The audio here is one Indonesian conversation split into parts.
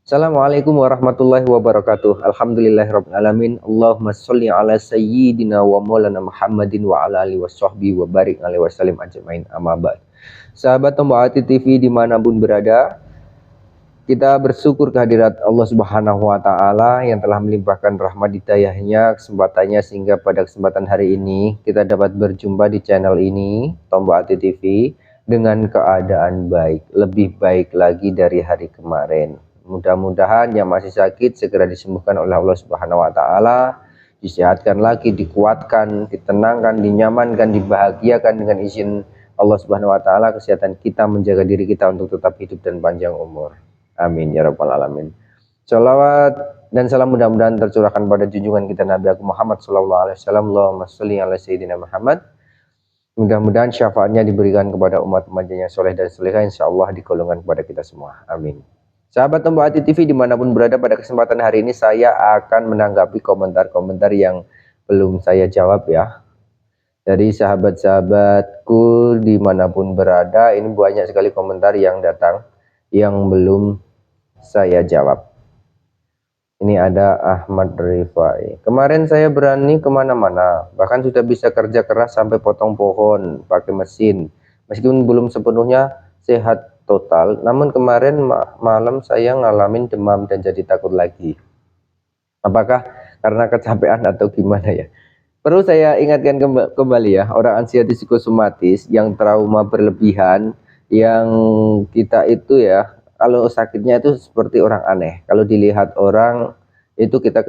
Assalamualaikum warahmatullahi wabarakatuh. Alhamdulillahirabbil alamin. Allahumma sholli ala sayyidina wa maulana Muhammadin wa ala alihi washabbihi wa barik alaihi wasallim ajmain. Amma ba'd. Sahabat Tombaati TV dimanapun berada, kita bersyukur kehadirat Allah Subhanahu wa taala yang telah melimpahkan rahmat hidayahnya, kesempatannya sehingga pada kesempatan hari ini kita dapat berjumpa di channel ini Tombaati TV dengan keadaan baik, lebih baik lagi dari hari kemarin. Mudah-mudahan yang masih sakit segera disembuhkan oleh Allah Subhanahu wa taala, disehatkan lagi, dikuatkan, ditenangkan, dinyamankan, dibahagiakan dengan izin Allah Subhanahu wa taala. Kesehatan kita, menjaga diri kita untuk tetap hidup dan panjang umur. Amin ya rabbal alamin. Shalawat dan salam mudah-mudahan tercurahkan pada junjungan kita Nabi Agung Muhammad sallallahu alaihi wasallam. Allahumma sholli ala sayyidina Muhammad. Mudah-mudahan syafaatnya diberikan kepada umat-umatnya yang soleh dan solehah, insyaallah digolongkan kepada kita semua. Amin. Sahabat Tombaati TV dimanapun berada, pada kesempatan hari ini saya akan menanggapi komentar-komentar yang belum saya jawab ya, dari sahabat-sahabatku dimanapun berada. Ini banyak sekali komentar yang datang yang belum saya jawab. Ini ada Ahmad Rifai. Kemarin saya berani kemana-mana, bahkan sudah bisa kerja keras sampai potong pohon pakai mesin, meskipun belum sepenuhnya sehat total. Namun kemarin malam saya ngalamin demam dan jadi takut lagi. Apakah karena kecapean atau gimana ya? Perlu saya ingatkan kembali ya, orang anxiety psikosomatis yang trauma berlebihan, yang kita itu ya, kalau sakitnya itu seperti orang aneh. Kalau dilihat orang itu kita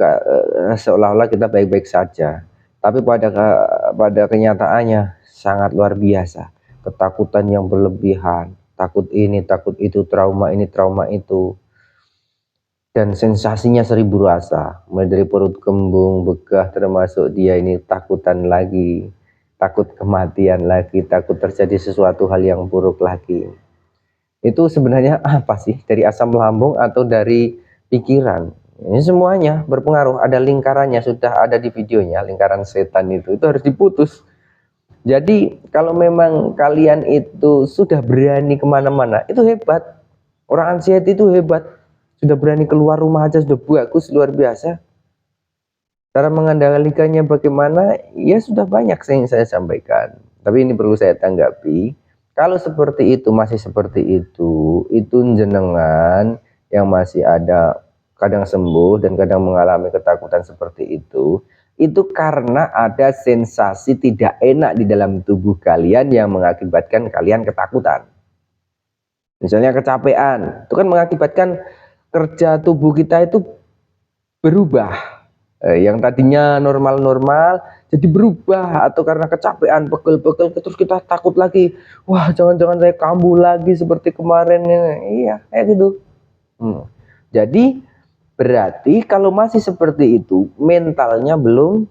seolah-olah kita baik-baik saja, tapi pada kenyataannya sangat luar biasa. Ketakutan yang berlebihan, takut ini, takut itu, trauma ini, trauma itu, dan sensasinya seribu rasa, mulai dari perut kembung, begah, termasuk dia ini takutan lagi, takut kematian lagi, takut terjadi sesuatu hal yang buruk lagi. Itu sebenarnya apa sih? Dari asam lambung atau dari pikiran? Ini semuanya berpengaruh, ada lingkarannya, sudah ada di videonya, lingkaran setan itu harus diputus. Jadi kalau memang kalian itu sudah berani kemana-mana, itu hebat. Orang anxiety itu hebat, sudah berani keluar rumah aja sudah bagus, luar biasa. Cara mengendalikannya bagaimana? Ya sudah banyak yang saya sampaikan, tapi ini perlu saya tanggapi. Kalau seperti itu, masih seperti itu jenengan yang masih ada kadang sembuh dan kadang mengalami ketakutan seperti itu karena ada sensasi tidak enak di dalam tubuh kalian yang mengakibatkan kalian ketakutan. Misalnya kecapean, itu kan mengakibatkan kerja tubuh kita itu berubah. Yang tadinya normal-normal jadi berubah, atau karena kecapean, pegel-pegel, terus kita takut lagi, wah jangan-jangan saya kambuh lagi seperti kemarin. Iya kayak gitu. Jadi berarti kalau masih seperti itu, mentalnya belum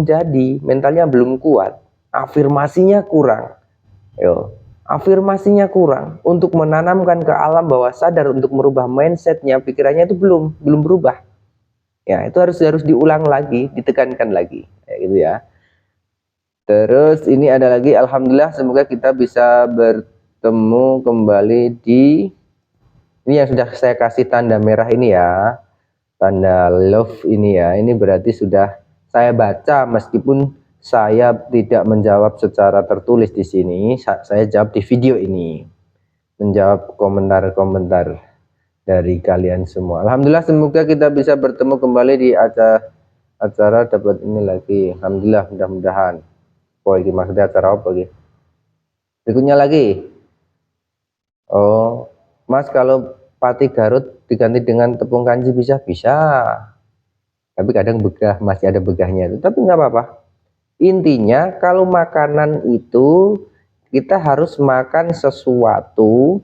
jadi, mentalnya belum kuat, afirmasinya kurang. Afirmasinya kurang untuk menanamkan ke alam bawah sadar, untuk merubah mindsetnya, pikirannya itu belum berubah. Ya, itu harus diulang lagi, ditekankan lagi, kayak gitu ya. Terus ini ada lagi, alhamdulillah semoga kita bisa bertemu kembali di ini yang sudah saya kasih tanda merah ini ya, tanda love ini ya. Ini berarti sudah saya baca, meskipun saya tidak menjawab secara tertulis di sini, saya jawab di video ini, menjawab komentar-komentar dari kalian semua. Alhamdulillah semoga kita bisa bertemu kembali di acara dapat ini lagi. Alhamdulillah, mudah-mudahan. Ini maksudnya acara apa gitu? Berikutnya lagi. Oh, Mas, kalau pati Garut diganti dengan tepung kanji bisa? Tapi kadang begah, masih ada begahnya itu. Tapi nggak apa-apa. Intinya kalau makanan itu kita harus makan sesuatu.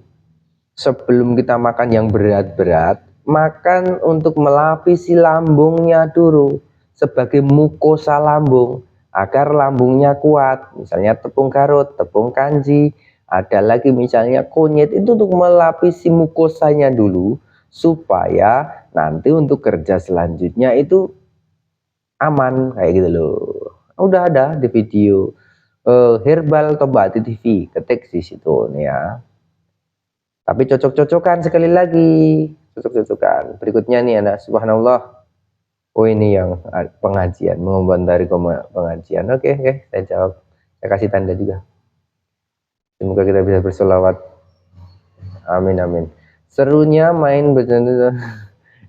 Sebelum kita makan yang berat-berat, makan untuk melapisi lambungnya dulu, sebagai mukosa lambung, agar lambungnya kuat. Misalnya tepung Garut, tepung kanji, ada lagi misalnya kunyit, itu untuk melapisi mukosanya dulu, supaya nanti untuk kerja selanjutnya itu aman, kayak gitu loh. Udah ada di video Herbal Tombaati TV, ketik di situ nih ya. Tapi cocok-cocokan sekali lagi. susuk-susukan. Berikutnya nih anak, subhanallah. Oh ini yang pengajian, mengomentari pengajian. Oke, saya jawab. Saya kasih tanda juga. Semoga kita bisa bersolawat. Amin amin. Serunya main bercanda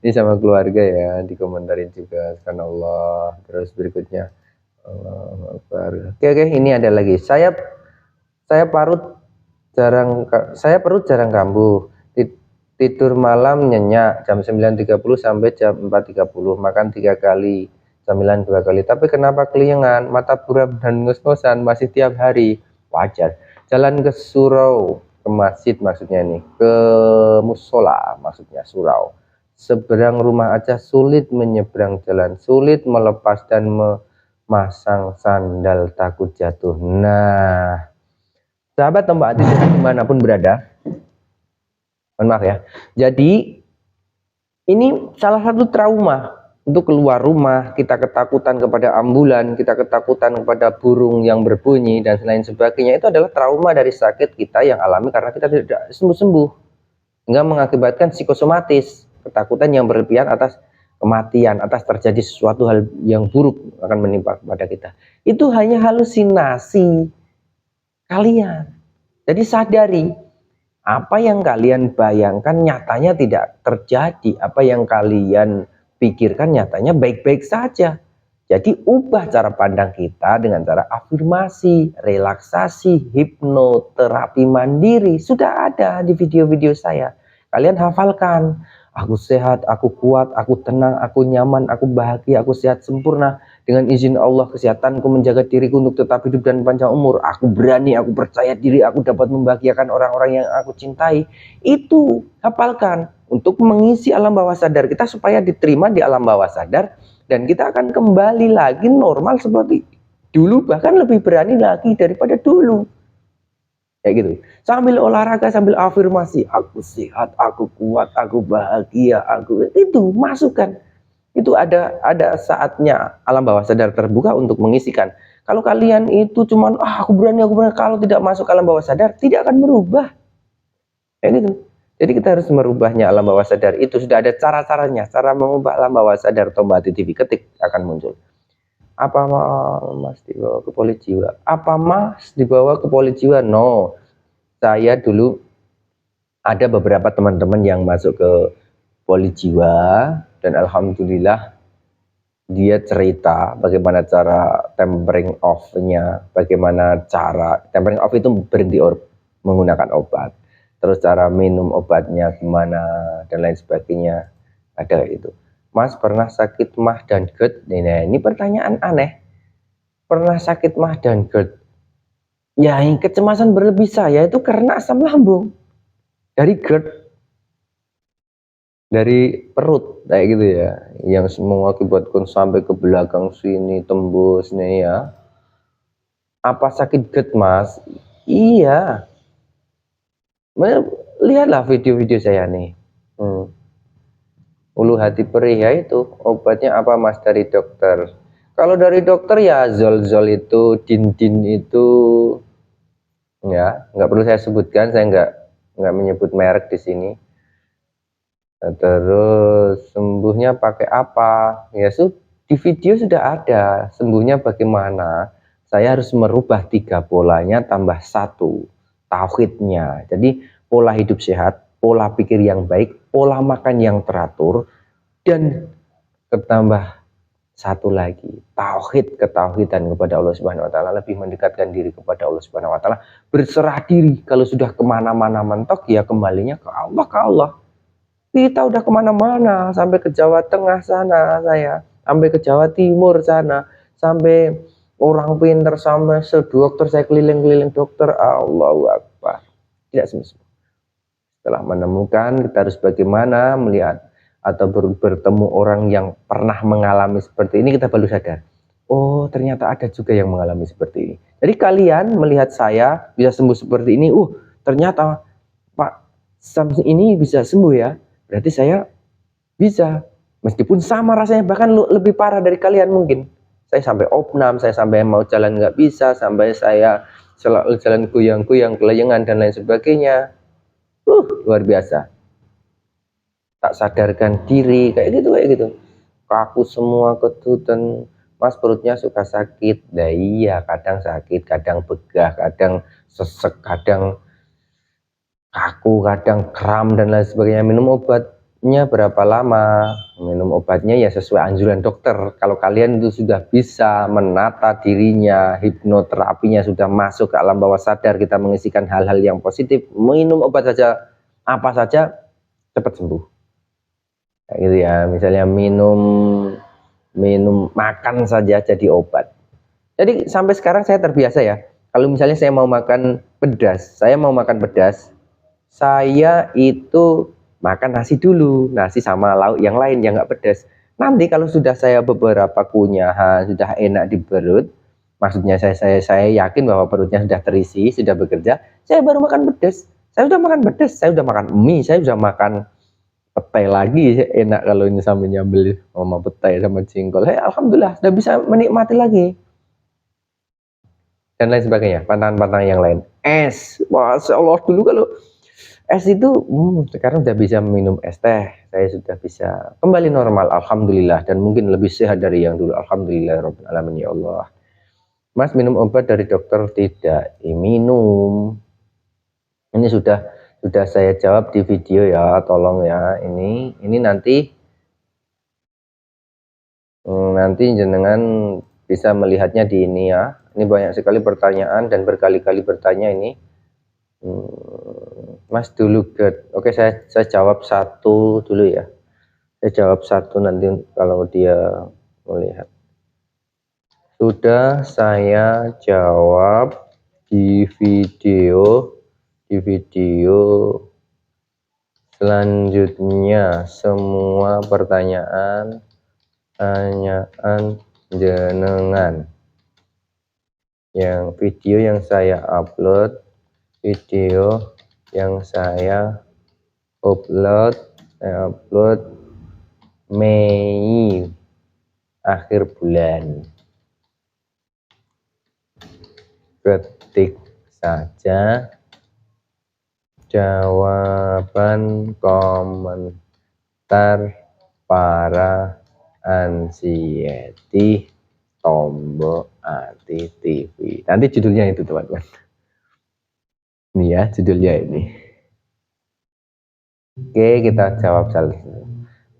ini sama keluarga ya, dikomentarin juga. Subhanallah. Terus berikutnya, Allahu Akbar. Oke, ini ada lagi. Saya perut jarang kambuh. Tidur malam nyenyak jam 9.30 sampai jam 4.30, makan 3 kali, camilan 2 kali. Tapi kenapa keliengan, mata buram dan ngos-ngosan masih tiap hari? Wajar. Jalan ke surau, ke masjid maksudnya nih, ke musola maksudnya surau. Seberang rumah aja sulit menyeberang jalan, sulit melepas dan memasang sandal takut jatuh. Nah, sahabat Mbak Ati dimanapun berada, mohon maaf ya. Jadi ini salah satu trauma untuk keluar rumah, kita ketakutan kepada ambulan, kita ketakutan kepada burung yang berbunyi dan lain sebagainya. Itu adalah trauma dari sakit kita yang alami karena kita tidak sembuh-sembuh, hingga mengakibatkan psikosomatis, ketakutan yang berlebihan atas kematian, atas terjadi sesuatu hal yang buruk akan menimpa kepada kita. Itu hanya halusinasi kalian. Jadi sadari, apa yang kalian bayangkan nyatanya tidak terjadi. Apa yang kalian pikirkan nyatanya baik-baik saja. Jadi ubah cara pandang kita dengan cara afirmasi, relaksasi, hipnoterapi mandiri. Sudah ada di video-video saya. Kalian hafalkan. Aku sehat, aku kuat, aku tenang, aku nyaman, aku bahagia, aku sehat sempurna. Dengan izin Allah, kesehatanku menjaga diriku untuk tetap hidup dan panjang umur. Aku berani, aku percaya diri, aku dapat membahagiakan orang-orang yang aku cintai. Itu hafalkan untuk mengisi alam bawah sadar kita supaya diterima di alam bawah sadar. Dan kita akan kembali lagi normal seperti dulu, bahkan lebih berani lagi daripada dulu. Kayak gitu. Sambil olahraga, sambil afirmasi, aku sehat, aku kuat, aku bahagia, aku itu masukkan. Itu ada saatnya alam bawah sadar terbuka untuk mengisikan. Kalau kalian itu cuman aku berani, kalau tidak masuk alam bawah sadar tidak akan berubah. Kayak gitu. Jadi kita harus merubahnya alam bawah sadar. Itu sudah ada cara-caranya. Cara mengubah alam bawah sadar Tombati TV, ketik akan muncul. Apa Mas dibawa ke poli jiwa? Apa Mas dibawa ke poli jiwa? No. Saya dulu ada beberapa teman-teman yang masuk ke poli jiwa dan alhamdulillah dia cerita bagaimana cara tempering off-nya, bagaimana cara tempering off itu berhenti menggunakan obat. Terus cara minum obatnya gimana dan lain sebagainya. Ada itu. Mas pernah sakit mah dan GERD? Nah, ini pertanyaan aneh. Pernah sakit mah dan GERD? Ya, yang kecemasan berlebih saya itu karena asam lambung. Dari GERD. Dari perut, kayak gitu ya. Yang mengakibatkan sampai ke belakang sini, tembus nih ya. Apa sakit GERD, Mas? Iya. Lihatlah video-video saya nih. Ulu hati perih ya itu obatnya apa Mas dari dokter? Kalau dari dokter ya zol-zol itu, din-din itu, ya nggak perlu saya sebutkan, saya nggak menyebut merek di sini. Terus sembuhnya pakai apa? Ya di video sudah ada sembuhnya bagaimana. Saya harus merubah 3 polanya tambah 1 tauhidnya. Jadi pola hidup sehat, pola pikir yang baik, pola makan yang teratur, dan ketambah 1 lagi, tauhid, ketauhidan kepada Allah Subhanahu wa taala, lebih mendekatkan diri kepada Allah Subhanahu wa taala, berserah diri. Kalau sudah kemana-mana mentok ya kembalinya ke Allah, Kita udah kemana-mana, sampai ke Jawa Tengah sana saya, sampai ke Jawa Timur sana, sampai orang pinter, sampai sedokter saya keliling-keliling dokter, Allahu Akbar. Tidak semua. Setelah menemukan, kita harus bagaimana melihat atau bertemu orang yang pernah mengalami seperti ini, kita baru sadar, oh ternyata ada juga yang mengalami seperti ini. Jadi kalian melihat saya bisa sembuh seperti ini, ternyata Pak Samsul ini bisa sembuh ya, berarti saya bisa, meskipun sama rasanya, bahkan lebih parah dari kalian mungkin. Saya sampai opnam, saya sampai mau jalan nggak bisa, sampai saya selalu jalan kuyang-kuyang, kelayangan dan lain sebagainya. Luar biasa. tak sadarkan diri, kayak gitu. Kaku semua, ketutan, Mas perutnya suka sakit. Nah iya, kadang sakit, kadang begah, kadang sesek, kadang kaku, kadang kram dan lain sebagainya. Minum obatnya berapa lama? Minum obatnya ya sesuai anjuran dokter. Kalau kalian itu sudah bisa menata dirinya, hipnoterapinya sudah masuk ke alam bawah sadar, kita mengisikan hal-hal yang positif, minum obat saja, apa saja cepat sembuh. Kayak gitu ya. Misalnya minum makan saja jadi obat. Jadi sampai sekarang saya terbiasa ya. Kalau misalnya saya mau makan pedas, saya itu makan nasi dulu, nasi sama lauk yang lain yang nggak pedas. Nanti kalau sudah saya beberapa kunyahan, sudah enak di perut, maksudnya saya yakin bahwa perutnya sudah terisi, sudah bekerja, saya baru makan pedas. Saya sudah makan pedas, saya sudah makan mie, saya sudah makan petai lagi, enak kalau ini sambil nyambel sama petai sama jengkol. Alhamdulillah sudah bisa menikmati lagi dan lain sebagainya, pantangan-pantangan yang lain. Es, masya Allah, dulu kalau es itu sekarang sudah bisa minum es teh, saya sudah bisa kembali normal, alhamdulillah, dan mungkin lebih sehat dari yang dulu, alhamdulillah rabbil alamin, ya Allah. Mas minum obat dari dokter? Tidak, minum. Ini sudah saya jawab di video ya, tolong ya. Ini nanti jenengan bisa melihatnya di ini ya. Ini banyak sekali pertanyaan dan berkali-kali bertanya ini. Mas dulu GERD. Oke, saya jawab satu dulu ya. Saya jawab satu, nanti kalau dia melihat. Sudah saya jawab di video selanjutnya semua pertanyaan jenengan. Yang video yang saya upload Mei akhir bulan. Ketik saja jawaban komentar para anxiety tombol ati TV. Nanti judulnya itu teman-teman. Ini ya judulnya ini. Oke, kita jawab salah.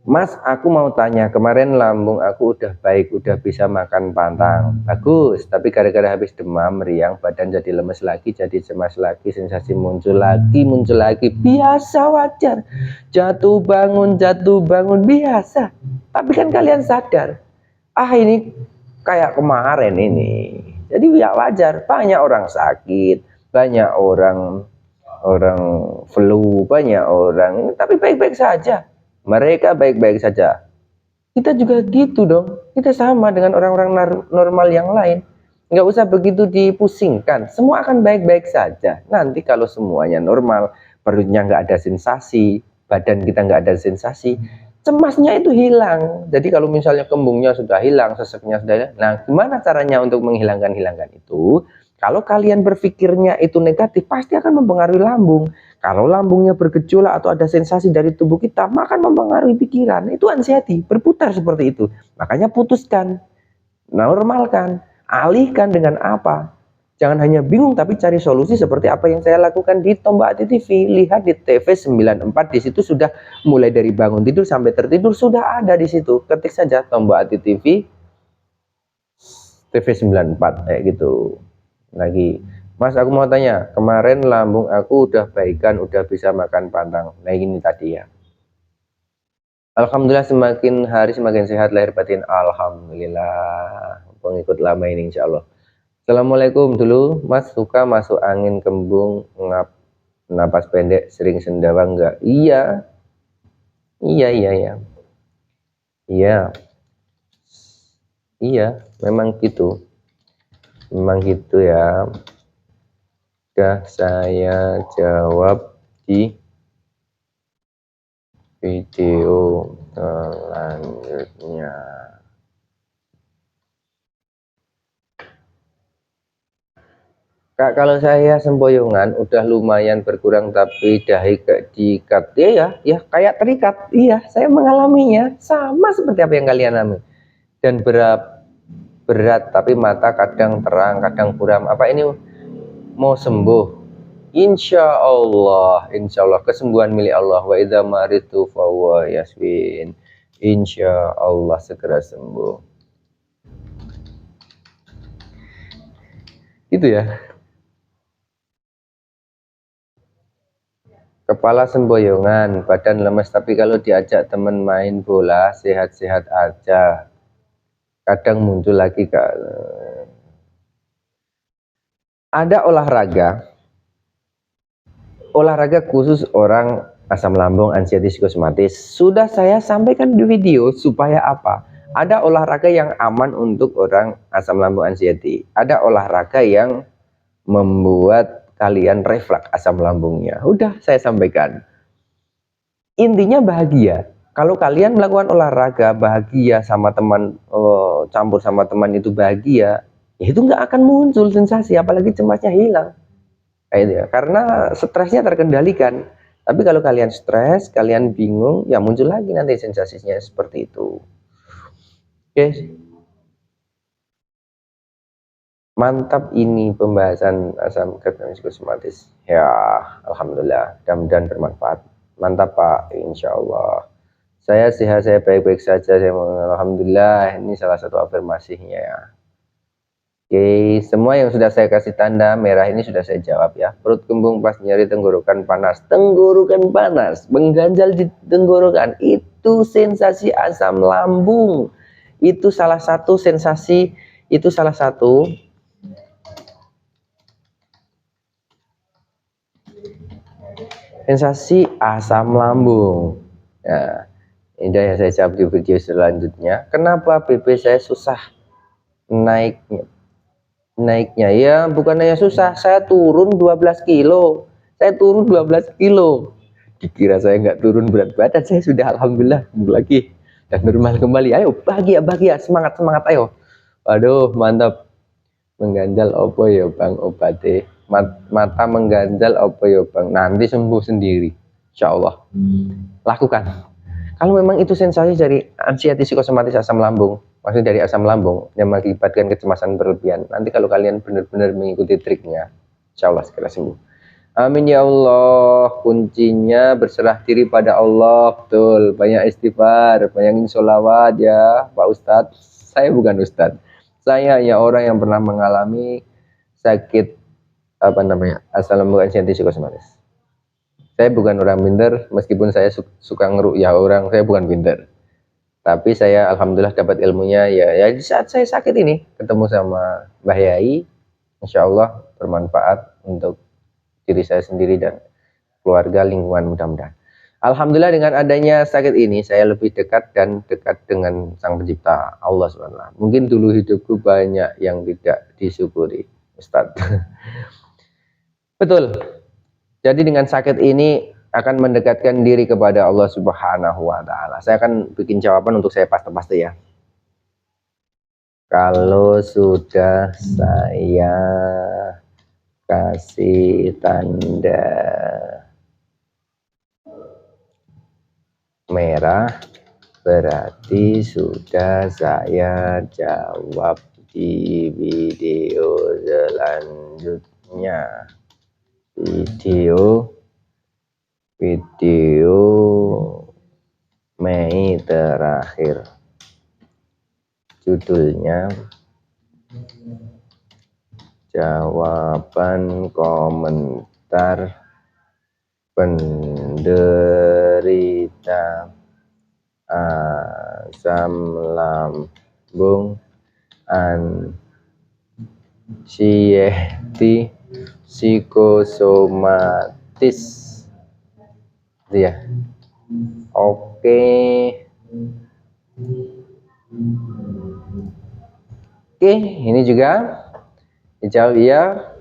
Mas, aku mau tanya, kemarin lambung aku udah baik, udah bisa makan pantang, bagus, tapi gara-gara habis demam, meriang, badan jadi lemes lagi, jadi cemas lagi, sensasi muncul lagi, biasa, wajar, jatuh bangun, biasa. Tapi kan kalian sadar, ini kayak kemarin ini, jadi ya wajar, banyak orang sakit, banyak orang flu, banyak orang, tapi baik-baik saja. Mereka baik-baik saja. Kita juga gitu dong. Kita sama dengan orang-orang normal yang lain. Nggak usah begitu dipusingkan. Semua akan baik-baik saja. Nanti kalau semuanya normal, perutnya nggak ada sensasi, badan kita nggak ada sensasi, cemasnya itu hilang. Jadi kalau misalnya kembungnya sudah hilang, seseknya sudah hilang, nah gimana caranya untuk menghilangkan itu? Kalau kalian berpikirnya itu negatif, pasti akan mempengaruhi lambung. Kalau lambungnya bergejolak atau ada sensasi dari tubuh kita, maka mempengaruhi pikiran. Itu anxiety, berputar seperti itu. Makanya putuskan, normalkan, alihkan dengan apa? Jangan hanya bingung, tapi cari solusi seperti apa yang saya lakukan di Tombak Ati TV. Lihat di TV 94, di situ sudah mulai dari bangun tidur sampai tertidur sudah ada di situ. Ketik saja Tombak Ati TV 94 kayak gitu. Lagi, Mas aku mau tanya, kemarin lambung aku udah baikan, udah bisa makan pantang. Nah ini tadi ya. Alhamdulillah semakin hari semakin sehat lahir batin. Alhamdulillah. Pengikut lama ini insya Allah. Assalamualaikum. Dulu Mas suka masuk angin kembung, ngap, napas pendek, sering sendawa enggak? Iya. Iya, memang gitu. Memang gitu ya. Sudah saya jawab di video selanjutnya. Kak, kalau saya sempoyongan udah lumayan berkurang tapi dahi gak diikat. Ya kayak terikat. Iya, saya mengalaminya sama seperti apa yang kalian alami. Dan berat tapi mata kadang terang, kadang buram. Apa ini mau sembuh? Insya Allah kesembuhan milik Allah. Wa idza maritu fahuwa yaswin. Insya Allah segera sembuh. Itu ya. Kepala semboyongan, badan lemes, tapi kalau diajak temen main bola sehat-sehat aja. Kadang muncul lagi Kak. Ada olahraga khusus orang asam lambung, anxiety psikosomatis. Sudah saya sampaikan di video supaya apa? Ada olahraga yang aman untuk orang asam lambung, anxiety. Ada olahraga yang membuat kalian refleks asam lambungnya. Udah saya sampaikan. Intinya bahagia. Kalau kalian melakukan olahraga bahagia sama teman, campur sama teman itu bahagia, ya itu nggak akan muncul sensasi, apalagi cemasnya hilang. Kayak itu ya. Karena stresnya terkendalikan. Tapi kalau kalian stres, kalian bingung, ya muncul lagi nanti sensasinya seperti itu. Oke. Mantap ini pembahasan asam garam psikosomatis. Ya, alhamdulillah, mudah-mudahan bermanfaat. Mantap Pak, insya Allah. Saya sehat, saya baik-baik saja. Alhamdulillah, ini salah satu afirmasinya ya. Oke, semua yang sudah saya kasih tanda merah ini sudah saya jawab ya. Perut kembung pas nyeri, tenggorokan panas, mengganjal di tenggorokan, itu sensasi asam lambung. Itu salah satu sensasi, itu salah satu sensasi asam lambung. Nah, ini yang saya jawab di video selanjutnya. Kenapa BP saya susah naiknya? Ya bukan hanya susah, saya turun 12 kilo. Dikira saya nggak turun berat badan, saya sudah alhamdulillah lagi dan normal kembali. Ayo bahagia, semangat ayo. Waduh mantap. Mengganjal opo ya bang obate, mata mengganjal opo ya bang, nanti sembuh sendiri insya Allah. Lakukan kalau memang itu sensasi dari anxiety psikosomatis asam lambung, maksudnya dari asam lambung yang mengakibatkan kecemasan berlebihan. Nanti kalau kalian benar-benar mengikuti triknya, insya Allah segera sembuh. Amin ya Allah. Kuncinya berserah diri pada Allah. Betul, banyak istighfar, banyakin sholawat ya Pak Ustadz. Saya bukan Ustadz, saya hanya orang yang pernah mengalami sakit asam lambung anxiety psikosomatis. Saya bukan orang pinter, meskipun saya suka ngerukyah orang, saya bukan pinter. Tapi saya alhamdulillah dapat ilmunya ya di saat saya sakit ini ketemu sama Mbah Yai, insya Allah bermanfaat untuk diri saya sendiri dan keluarga, lingkungan, mudah-mudahan. Alhamdulillah dengan adanya sakit ini saya lebih dekat dengan Sang Pencipta Allah SWT. Mungkin dulu hidupku banyak yang tidak disyukuri, Ustadz. Betul. Jadi dengan sakit ini akan mendekatkan diri kepada Allah Subhanahu wa taala. Saya akan bikin jawaban untuk saya paste-paste ya. Kalau sudah saya kasih tanda merah, berarti sudah saya jawab di video selanjutnya. Video Mei terakhir, judulnya jawaban komentar penderita asam lambung anxiety psikosomatis ya. Oke, ini juga dijawab ya.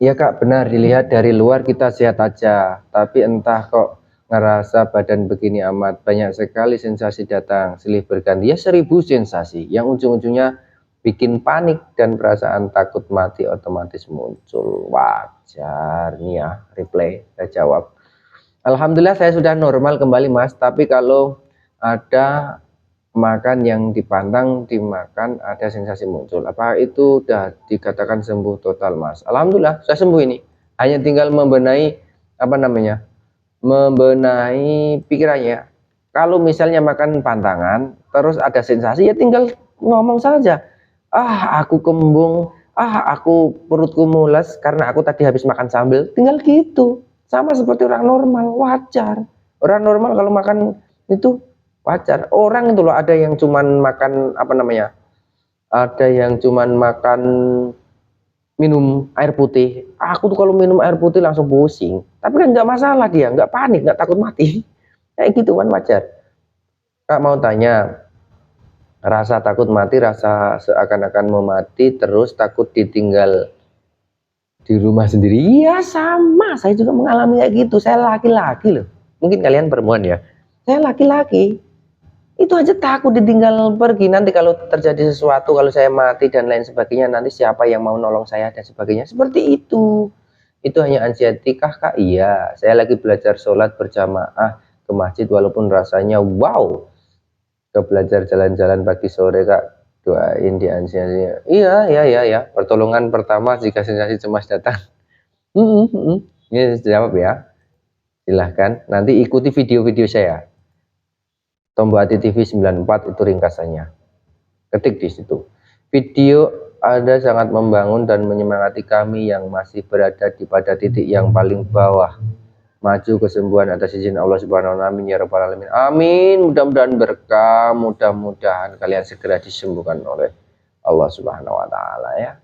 Iya Kak, benar, dilihat dari luar kita sehat aja, tapi entah kok ngerasa badan begini amat, banyak sekali sensasi datang silih berganti, ya 1000 sensasi yang ujung-ujungnya bikin panik dan perasaan takut mati otomatis muncul. Wajar nih ya, replay saya jawab. Alhamdulillah saya sudah normal kembali Mas, tapi kalau ada makan yang dipantang dimakan ada sensasi muncul, apa itu udah dikatakan sembuh total Mas? Alhamdulillah saya sembuh ini, hanya tinggal membenahi membenahi pikirannya. Kalau misalnya makan pantangan terus ada sensasi, ya tinggal ngomong saja, aku kembung, aku perutku mules karena aku tadi habis makan sambal, tinggal gitu. Sama seperti orang normal, wajar. Orang normal kalau makan itu wajar. Orang itu loh, ada yang cuman makan ada yang cuman makan minum air putih. Aku tuh kalau minum air putih langsung pusing, tapi kan nggak masalah, dia nggak panik, nggak takut mati. Kayak gitu kan wajar. Kak mau tanya, rasa takut mati, rasa seakan-akan mau mati, terus takut ditinggal di rumah sendiri. Iya sama, saya juga mengalami kayak gitu. Saya laki-laki loh, mungkin kalian perempuan ya, saya laki-laki. Itu aja takut ditinggal pergi, nanti kalau terjadi sesuatu, kalau saya mati dan lain sebagainya, nanti siapa yang mau nolong saya dan sebagainya, seperti itu. Itu hanya anxiety kah Kak? Iya, saya lagi belajar sholat berjamaah ke masjid walaupun rasanya wow. Ke belajar jalan-jalan pagi sore Kak, doain di anxiety. Iya, pertolongan pertama jika sensasi cemas datang. Ini jawab ya, silahkan nanti ikuti video-video saya. Tombo Hati TV 94 itu ringkasannya. Ketik di situ. Video ada sangat membangun dan menyemangati kami yang masih berada pada titik yang paling bawah. Maju kesembuhan atas izin Allah Subhanahu wa ta'ala. Amin ya rabbal alamin. Amin. Mudah-mudahan berkah, mudah-mudahan kalian segera disembuhkan oleh Allah Subhanahu wa ta'ala ya.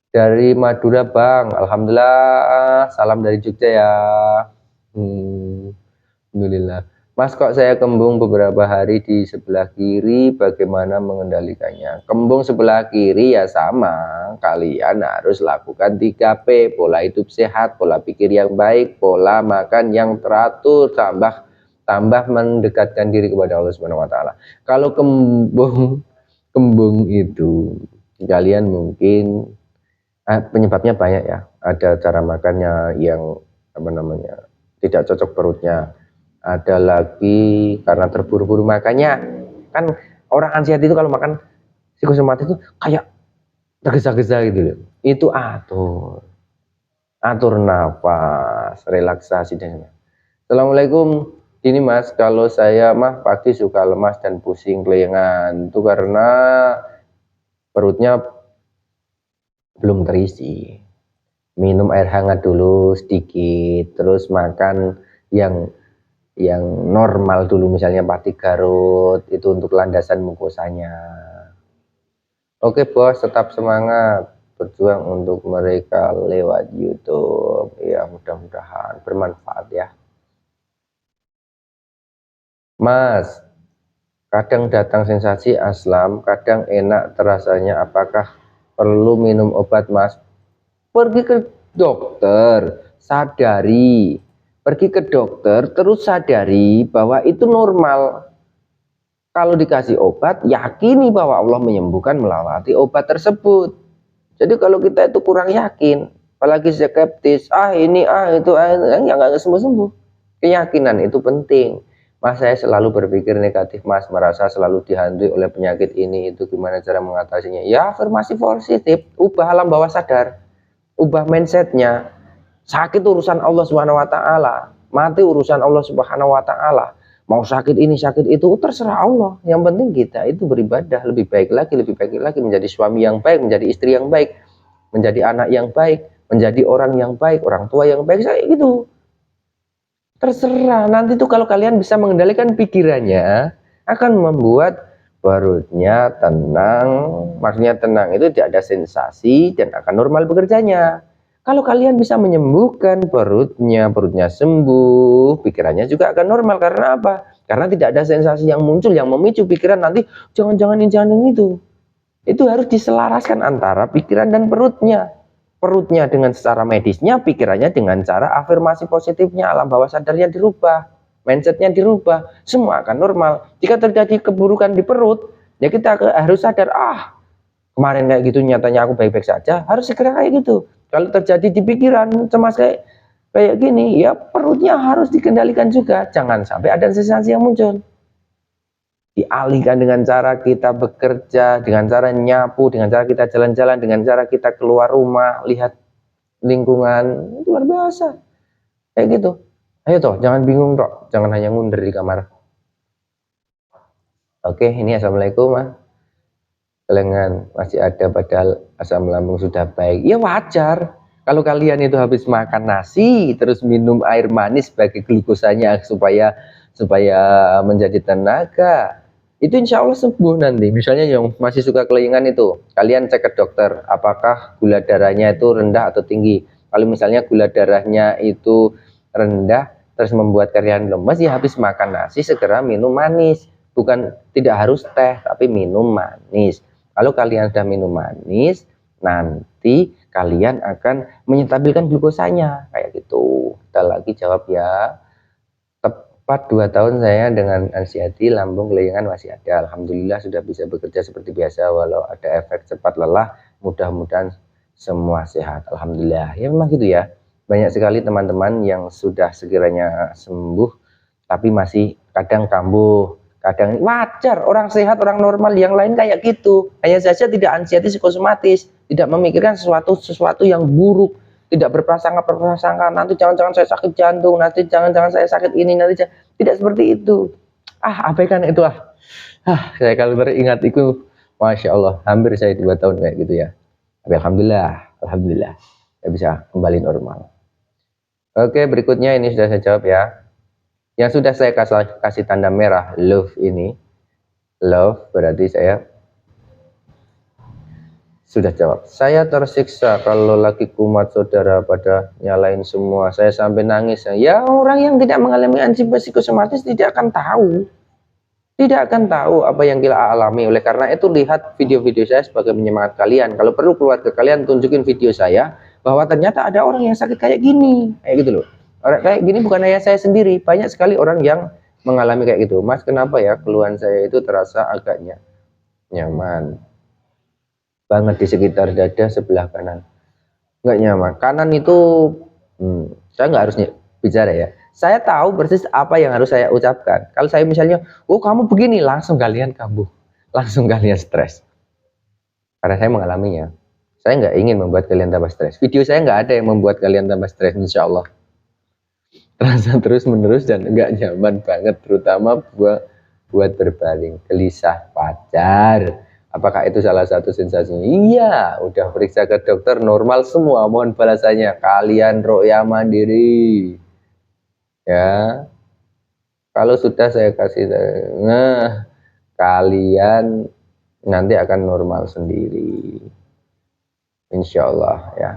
Dari Madura Bang, alhamdulillah, salam dari Jogja ya. Alhamdulillah. Mas, kok saya kembung beberapa hari di sebelah kiri, bagaimana mengendalikannya? Kembung sebelah kiri ya sama, kalian harus lakukan 3P, pola hidup sehat, pola pikir yang baik, pola makan yang teratur, tambah mendekatkan diri kepada Allah Subhanahu wa ta'ala. Kalau kembung itu kalian mungkin penyebabnya banyak ya. Ada cara makannya yang tidak cocok perutnya. Ada lagi karena terburu-buru makannya. Kan orang anxiety itu kalau makan psikosomatik itu kayak tergesa-gesa gitu. Itu atur nafas, relaksasi dan Assalamualaikum. Ini Mas, kalau saya mah pagi suka lemas dan pusing kelengan. Itu karena perutnya belum terisi. Minum air hangat dulu sedikit, terus makan yang normal dulu, misalnya pati garut, itu untuk landasan mukosanya. Oke bos, tetap semangat berjuang untuk mereka lewat YouTube ya, mudah-mudahan bermanfaat ya. Mas, kadang datang sensasi aslam, kadang enak terasanya, apakah perlu minum obat Mas? Pergi ke dokter, sadari. Pergi ke dokter, terus sadari bahwa itu normal. Kalau dikasih obat, yakini bahwa Allah menyembuhkan melalui obat tersebut. Jadi kalau kita itu kurang yakin, apalagi skeptis, itu, ya nggak sembuh-sembuh. Keyakinan itu penting. Mas, saya selalu berpikir negatif Mas, merasa selalu dihantui oleh penyakit ini, itu gimana cara mengatasinya? Ya afirmasi positif, ubah alam bawah sadar, ubah mindsetnya. Sakit urusan Allah Subhanahu wa ta'ala, mati urusan Allah Subhanahu wa ta'ala. Mau sakit ini sakit itu terserah Allah, yang penting kita itu beribadah lebih baik lagi, menjadi suami yang baik, menjadi istri yang baik, menjadi anak yang baik, menjadi orang yang baik, orang tua yang baik. Saya gitu, terserah. Nanti tuh kalau kalian bisa mengendalikan pikirannya, akan membuat perutnya tenang. Maksudnya tenang itu tidak ada sensasi dan akan normal bekerjanya. Kalau kalian bisa menyembuhkan perutnya sembuh, pikirannya juga akan normal. Karena apa? Karena tidak ada sensasi yang muncul yang memicu pikiran nanti jangan itu. Itu harus diselaraskan antara pikiran dan perutnya. Perutnya dengan secara medisnya, pikirannya dengan cara afirmasi positifnya, alam bawah sadarnya dirubah, mindsetnya dirubah, semua akan normal. Jika terjadi keburukan di perut, ya kita harus sadar, kemarin kayak gitu, nyatanya aku baik-baik saja, harus segera kayak gitu. Kalau terjadi di pikiran cemas kayak gini, ya perutnya harus dikendalikan juga, jangan sampai ada sensasi yang muncul. Dialihkan dengan cara kita bekerja, dengan cara nyapu, dengan cara kita jalan-jalan, dengan cara kita keluar rumah, lihat lingkungan, itu luar biasa. Kayak gitu. Ayo toh, jangan bingung toh, jangan hanya ngunder di kamar. Oke, ini assalamualaikum, Mas. Kelengan masih ada padahal asam lambung sudah baik. Ya wajar. Kalau kalian itu habis makan nasi terus minum air manis sebagai glukosanya supaya supaya menjadi tenaga, itu insya Allah sembuh nanti. Misalnya yang masih suka kelingan itu, kalian cek ke dokter apakah gula darahnya itu rendah atau tinggi. Kalau misalnya gula darahnya itu rendah terus membuat kalian lemes, ya habis makan nasi segera minum manis. Bukan, tidak harus teh tapi minum manis. Kalau kalian sudah minum manis, nanti kalian akan menstabilkan glukosanya kayak gitu. Kita lagi jawab ya. Tepat 2 tahun saya dengan anxiety, lambung kelingan masih ada. Alhamdulillah sudah bisa bekerja seperti biasa walau ada efek cepat lelah. Mudah-mudahan semua sehat. Alhamdulillah. Ya memang gitu ya. Banyak sekali teman-teman yang sudah sekiranya sembuh tapi masih kadang kambuh. Kadang wajar, orang sehat, orang normal yang lain kayak gitu. Hanya saja tidak anxiety psikosomatis, tidak memikirkan sesuatu yang buruk, tidak berprasangka nanti jangan-jangan saya sakit jantung, nanti jangan-jangan saya sakit ini, nanti tidak seperti itu. Abaikan itu saya kalau teringat itu, masya Allah, hampir saya 2 tahun kayak gitu ya. Tapi alhamdulillah, saya bisa kembali normal. Oke, berikutnya ini sudah saya jawab ya. Yang sudah saya kasih tanda merah love ini, love berarti saya sudah jawab. Saya tersiksa kalau lagi kumat saudara pada nyalain semua, saya sampai nangis. Ya orang yang tidak mengalami ansiety psikosomatis tidak akan tahu, apa yang kita alami. Oleh karena itu lihat video-video saya sebagai penyemangat kalian. Kalau perlu keluarga kalian tunjukin video saya bahwa ternyata ada orang yang sakit kayak gini, kayak gitu loh. Orang kayak gini bukan hanya saya sendiri, banyak sekali orang yang mengalami kayak gitu. Mas, kenapa ya keluhan saya itu terasa agaknya nyaman banget di sekitar dada sebelah kanan? Nggak nyaman. Kanan itu, saya nggak harus bicara ya. Saya tahu persis apa yang harus saya ucapkan. Kalau saya misalnya, oh kamu begini, langsung kalian kambuh, langsung kalian stres. Karena saya mengalaminya. Saya nggak ingin membuat kalian tambah stres. Video saya nggak ada yang membuat kalian tambah stres, insya Allah. Terasa terus menerus dan enggak nyaman banget, terutama buat berbaring, gelisah, wajar. Apakah itu salah satu sensasinya? Iya, udah periksa ke dokter normal semua, mohon balasannya kalian roya mandiri ya. Kalau sudah saya kasih, nah kalian nanti akan normal sendiri, insya Allah ya.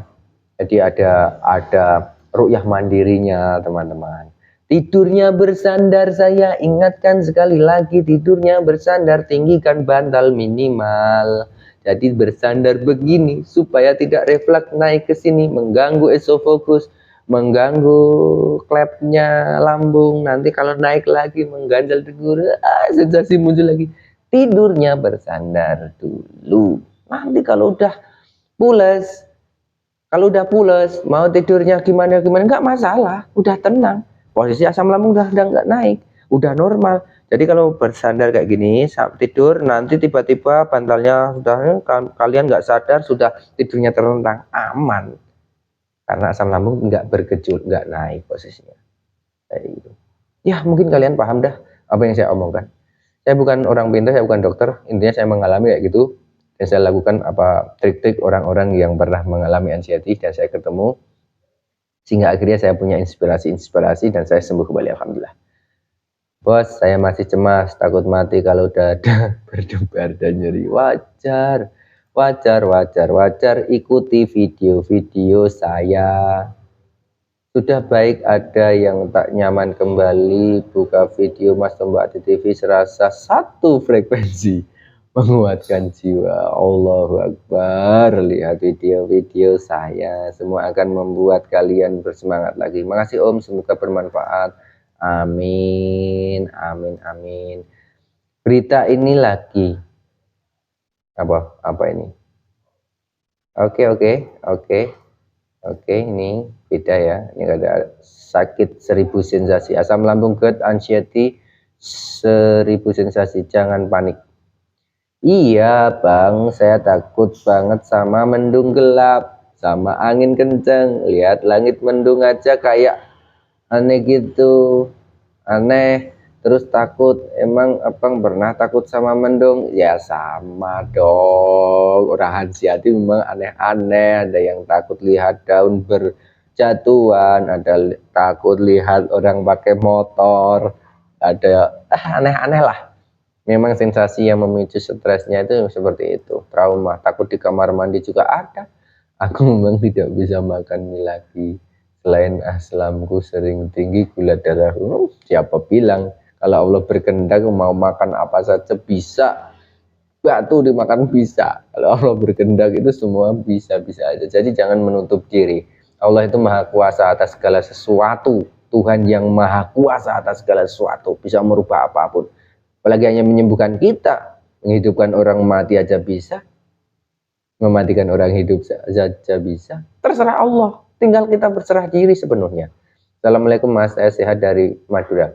Jadi ada ru'yah mandirinya teman-teman. Tidurnya bersandar, saya ingatkan sekali lagi, tidurnya bersandar, tinggikan bantal minimal. Jadi bersandar begini supaya tidak refleks naik ke sini, mengganggu esofagus, mengganggu klepnya lambung. Nanti kalau naik lagi mengganjal tenggorokan, sensasi muncul lagi. Tidurnya bersandar dulu. Nanti kalau udah pules, mau tidurnya gimana nggak masalah, udah tenang, posisi asam lambung udah nggak naik, udah normal. Jadi kalau bersandar kayak gini saat tidur, nanti tiba-tiba bantalnya sudah, kalian nggak sadar sudah tidurnya terlentang, aman, karena asam lambung nggak bergejolak, nggak naik posisinya kayak gitu. Ya mungkin kalian paham dah apa yang saya omongkan. Saya bukan orang pintar, saya bukan dokter, intinya saya mengalami kayak gitu. Dan saya lakukan apa trik-trik orang-orang yang pernah mengalami anxiety dan saya ketemu, sehingga akhirnya saya punya inspirasi dan saya sembuh kembali, alhamdulillah. Bos, saya masih cemas, takut mati kalau dada berdebar dan nyeri. Wajar, ikuti video-video saya. Sudah baik, ada yang tak nyaman kembali, buka video Mas Tombak di TV serasa satu frekuensi, menguatkan jiwa. Allahu Akbar. Lihat video-video saya, semua akan membuat kalian bersemangat lagi. Makasih Om, semoga bermanfaat. Amin, amin, amin. Berita ini lagi apa ini? Oke, oke, oke, oke. Ini beda ya. Ini ada sakit 1000 sensasi, asam lambung, GERD, anxiety 1000 sensasi. Jangan panik. Iya bang, saya takut banget sama mendung gelap, sama angin kenceng. Lihat langit mendung aja kayak aneh gitu, aneh. Terus takut, emang abang pernah takut sama mendung? Ya sama dong, orang hati memang aneh-aneh. Ada yang takut lihat daun berjatuhan, ada takut lihat orang pakai motor, ada aneh-aneh lah. Memang sensasi yang memicu stresnya itu seperti itu, trauma. Takut di kamar mandi juga ada. Aku memang tidak bisa makan mie lagi. Selain aslamku sering tinggi, gula darahku, siapa bilang kalau Allah berkehendak mau makan apa saja bisa. Batu dimakan bisa. Kalau Allah berkehendak itu semua bisa-bisa aja. Jadi jangan menutup diri. Allah itu maha kuasa atas segala sesuatu. Tuhan yang maha kuasa atas segala sesuatu, bisa merubah apapun. Apalagi hanya menyembuhkan kita, menghidupkan orang mati aja bisa, mematikan orang hidup saja bisa. Terserah Allah, tinggal kita berserah diri sepenuhnya. Assalamualaikum Mas, saya sehat dari Madura.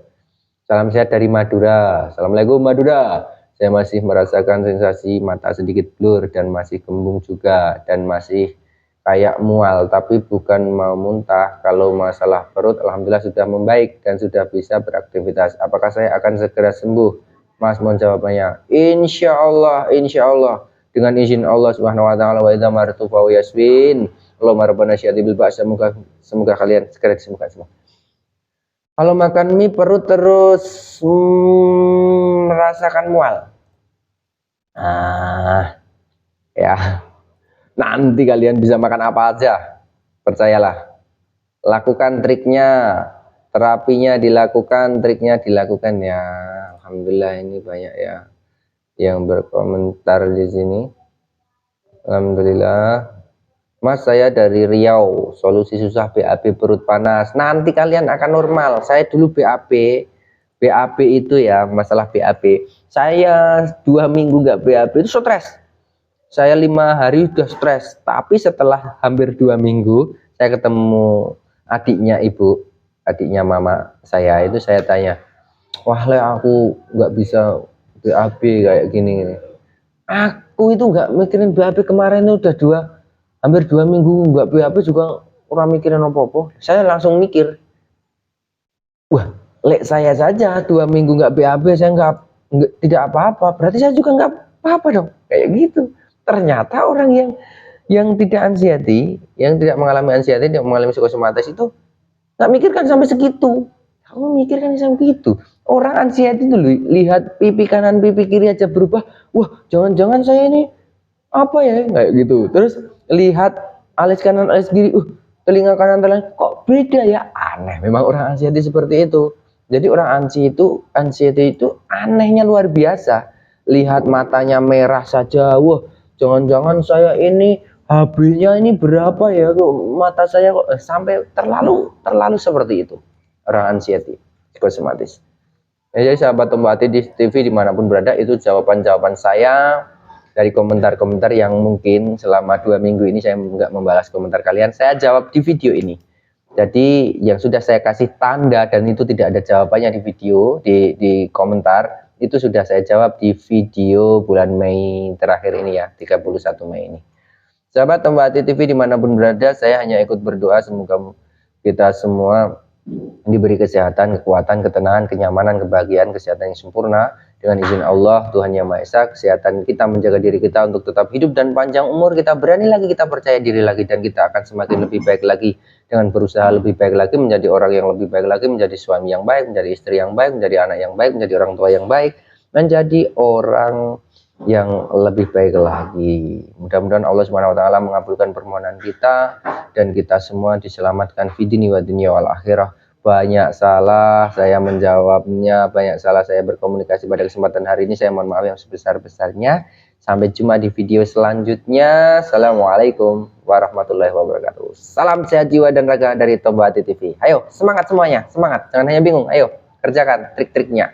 Salam sehat dari Madura. Assalamualaikum Madura. Saya masih merasakan sensasi mata sedikit blur dan masih kembung juga dan masih kayak mual, tapi bukan mau muntah. Kalau masalah perut alhamdulillah sudah membaik dan sudah bisa beraktivitas. Apakah saya akan segera sembuh? Mas, mohon jawabannya. Insya Allah dengan izin Allah Subhanahu wa taala. Wa idza martu fa yasbin. Allahumma rabbana syati bil ba'sa, semoga kalian segera disembuhkan semua. Kalau makan mie perut terus merasakan mual. Ya. Nanti kalian bisa makan apa aja. Percayalah. Lakukan triknya. Terapinya dilakukan, triknya dilakukan ya. Alhamdulillah ini banyak ya yang berkomentar di sini. Alhamdulillah. Mas, saya dari Riau, solusi susah BAB perut panas. Nanti kalian akan normal. Saya dulu BAB itu ya, masalah BAB. Saya 2 minggu nggak BAB itu stres. Saya 5 hari udah stres. Tapi setelah hampir 2 minggu, saya ketemu adiknya mama saya itu, saya tanya, wah Le, aku nggak bisa BAB kayak gini. Aku itu nggak mikirin BAB kemarin itu udah hampir 2 minggu nggak BAB juga orang mikirin apa-apa. Saya langsung mikir, wah Le, saya saja 2 minggu nggak BAB saya nggak tidak apa-apa, berarti saya juga nggak apa-apa dong, kayak gitu. Ternyata orang yang tidak anxiety, yang tidak mengalami anxiety, tidak mengalami psikosomatis itu nggak mikirkan sampai segitu. Kamu mikirkan sampai gitu. Orang anxiety itu lihat pipi kanan pipi kiri aja berubah, wah jangan-jangan saya ini apa ya, kayak gitu. Terus lihat alis kanan alis kiri, telinga kanan telinga kok beda ya, aneh. Memang orang anxiety seperti itu. Jadi orang anxiety itu anehnya luar biasa. Lihat matanya merah saja, wah jangan-jangan saya ini HB-nya ini berapa ya, kok mata saya kok sampai terlalu seperti itu. Orang anxiety, psikosomatis. Jadi sahabat Tombati di TV dimanapun berada, itu jawaban-jawaban saya dari komentar-komentar yang mungkin selama 2 minggu ini saya nggak membalas komentar kalian, saya jawab di video ini. Jadi yang sudah saya kasih tanda dan itu tidak ada jawabannya di video, di komentar, itu sudah saya jawab di video bulan Mei terakhir ini ya, 31 Mei ini. Sahabat Tombati TV dimanapun berada, saya hanya ikut berdoa semoga kita semua diberi kesehatan, kekuatan, ketenangan, kenyamanan, kebahagiaan, kesehatan yang sempurna. Dengan izin Allah, Tuhan Yang Maha Esa, kesehatan kita, menjaga diri kita untuk tetap hidup dan panjang umur. Kita berani lagi, kita percaya diri lagi, dan kita akan semakin lebih baik lagi dengan berusaha lebih baik lagi, menjadi orang yang lebih baik lagi, menjadi suami yang baik, menjadi istri yang baik, menjadi anak yang baik, menjadi orang tua yang baik, menjadi orang yang lebih baik lagi. Mudah-mudahan Allah Subhanahu wa taala mengabulkan permohonan kita dan kita semua diselamatkan fi dini wa dunya wal akhirah. Banyak salah saya menjawabnya, banyak salah saya berkomunikasi pada kesempatan hari ini. Saya mohon maaf yang sebesar-besarnya. Sampai jumpa di video selanjutnya. Assalamualaikum warahmatullahi wabarakatuh. Salam sehat jiwa dan raga dari Tombati TV. Ayo semangat semuanya, semangat. Jangan hanya bingung, ayo kerjakan trik-triknya.